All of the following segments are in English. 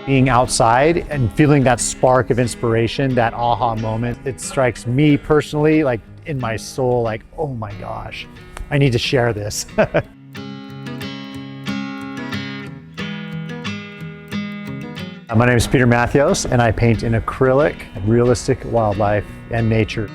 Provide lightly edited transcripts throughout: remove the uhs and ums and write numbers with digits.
Being outside and feeling that spark of inspiration, that aha moment, it strikes me personally, like in my soul, like, oh my gosh, I need to share this. My name is Peter Mathios, and I paint in acrylic, realistic wildlife and nature.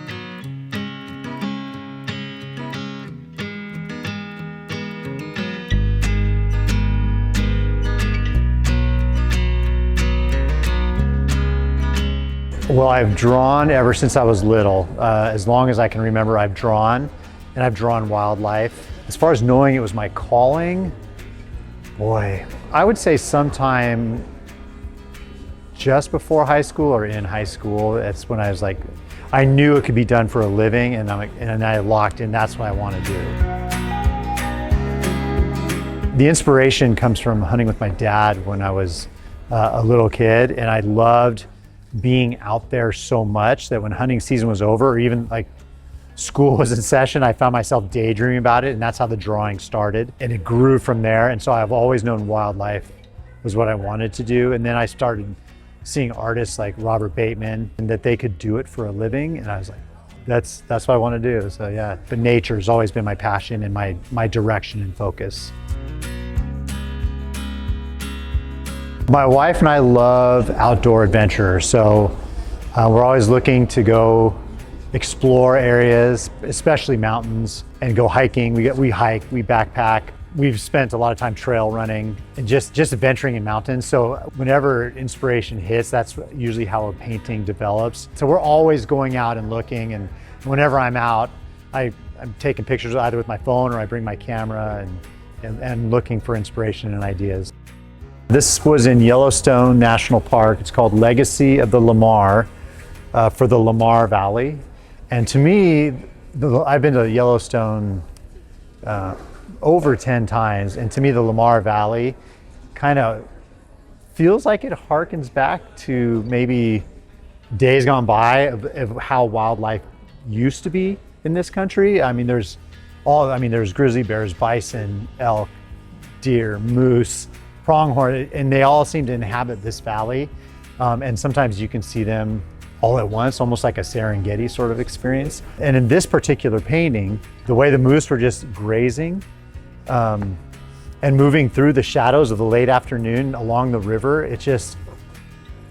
Well, I've drawn ever since I was little. As long as I can remember, I've drawn, and I've drawn wildlife. As far as knowing it was my calling, boy, I would say sometime just before high school or in high school. That's when I was like, I knew it could be done for a living, and I locked in, that's what I want to do. The inspiration comes from hunting with my dad when I was a little kid, and I loved being out there so much that when hunting season was over, or even like school was in session, I found myself daydreaming about it, and that's how the drawing started. And it grew from there, and so I've always known wildlife was what I wanted to do. And then I started seeing artists like Robert Bateman, and that they could do it for a living, and I was like, that's what I want to do. So yeah, but nature has always been my passion and my direction and focus. My wife and I love outdoor adventure, so we're always looking to go explore areas, especially mountains, and go hiking. We hike, we backpack. We've spent a lot of time trail running and just adventuring in mountains. So whenever inspiration hits, that's usually how a painting develops. So we're always going out and looking, and whenever I'm out, I'm taking pictures either with my phone or I bring my camera and looking for inspiration and ideas. This was in Yellowstone National Park. It's called Legacy of the Lamar, for the Lamar Valley. And to me, I've been to Yellowstone over 10 times, and to me the Lamar Valley kind of feels like it harkens back to maybe days gone by of how wildlife used to be in this country. I mean, there's grizzly bears, bison, elk, deer, moose, pronghorn, and they all seem to inhabit this valley. And sometimes you can see them all at once, almost like a Serengeti sort of experience. And in this particular painting, the way the moose were just grazing and moving through the shadows of the late afternoon along the river, it just,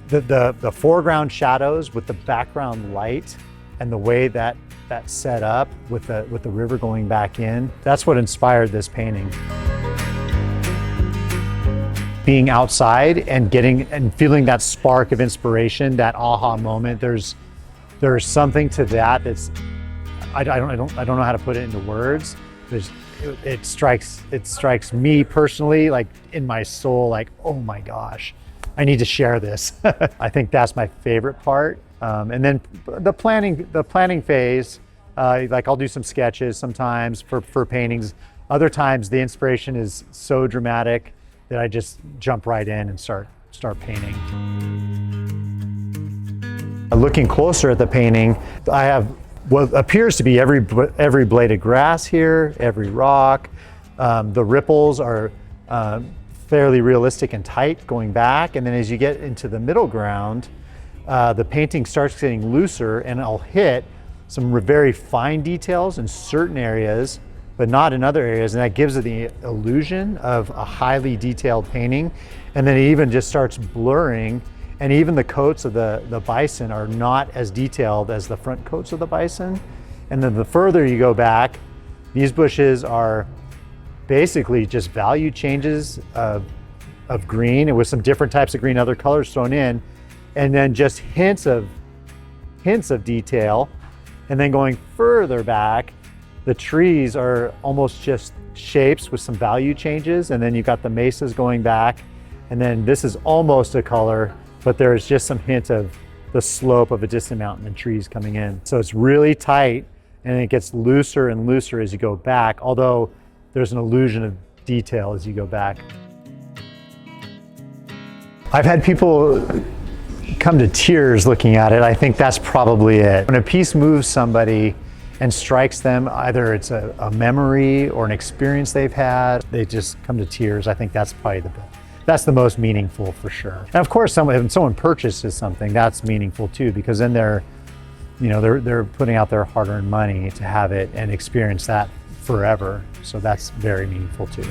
the foreground shadows with the background light and the way that set up with the river going back in, that's what inspired this painting. Being outside and feeling that spark of inspiration, that aha moment, there's something to that that's, I don't know how to put it into words. It strikes me personally, like in my soul, like, oh my gosh, I need to share this. I think that's my favorite part. And then the planning phase, like I'll do some sketches sometimes for paintings. Other times the inspiration is so dramatic that I just jump right in and start painting. Looking closer at the painting, I have what appears to be every blade of grass here, every rock. The ripples are fairly realistic and tight going back, and then as you get into the middle ground, the painting starts getting looser, and I'll hit some very fine details in certain areas, but not in other areas, and that gives it the illusion of a highly detailed painting. And then it even just starts blurring, and even the coats of the bison are not as detailed as the front coats of the bison. And then the further you go back, these bushes are basically just value changes of green, and with some different types of green, other colors thrown in, and then just hints of detail. And then going further back, the trees are almost just shapes with some value changes, and then you've got the mesas going back, and then this is almost a color, but there's just some hint of the slope of a distant mountain and trees coming in. So it's really tight, and it gets looser and looser as you go back, although there's an illusion of detail as you go back. I've had people come to tears looking at it. I think that's probably it. When a piece moves somebody and strikes them, either it's a memory or an experience they've had, they just come to tears. I think that's probably that's the most meaningful for sure. And of course, when someone purchases something, that's meaningful too, because then they're putting out their hard-earned money to have it and experience that forever. So that's very meaningful too.